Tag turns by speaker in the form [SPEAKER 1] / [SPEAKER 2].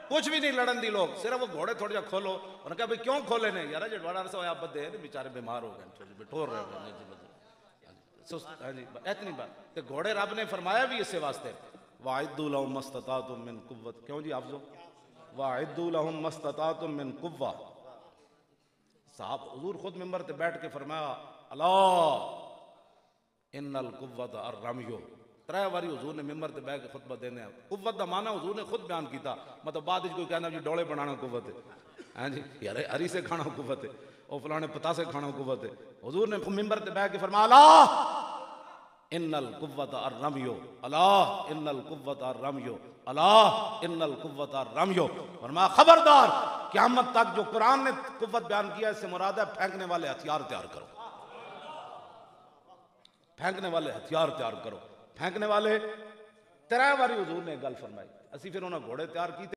[SPEAKER 1] कुछ भी नहीं लड़न दी लोग, सिर्फ वो घोड़े थोड़े जा खोलो। उन्होंने कहा भाई क्यों खोले ने यार, जो बड़ा अरसा आप बदे बेचारे बीमार हो गए, बिठोर रहे हो जी, इतनी बात। तो घोड़े रब ने फरमाया भी इससे वास्ते, वाइदू लहुम मस्ततातुम मिन कुव्वत, क्यों जी हाफिज़ो, वाइदू लहुम मस्ततातुम मिन कुव्वा। साहब हुजूर खुद मिंबर पे बैठ के फरमाया, अला इन्नल कुव्वत अर्रमियो। त्रै बारी हुजूर ने मिंबर पे बैठ के खुतबा देने। कुव्वत का माना हुजूर ने खुद बयान किया, मतलब बाद कोई कहना जी डोले बनाना कुव्वत है, हाँ जी यार हरी से खाना कुव्वत है, और फलाने पता से खाना कुव्वत है। हुजूर ने मिंबर पे बैठ के फरमाया, अला इन्नल कुव्वत अर्रमियो, अला इन्नल कुव्वत अर्रमियो, अला इन्नल कुव्वत अर्रमियो। फरमाया खबरदार, क़यामत तक जो कुरान ने कुव्वत बयान किया इससे मुराद है फेंकने वाले हथियार तैयार करो, फेंकने वाले हथियार तैयार करो, फेंकने वाले। त्रै बारी हुजूर ने गल फरमाई। असी फिर उन्हें घोड़े तैयार किए।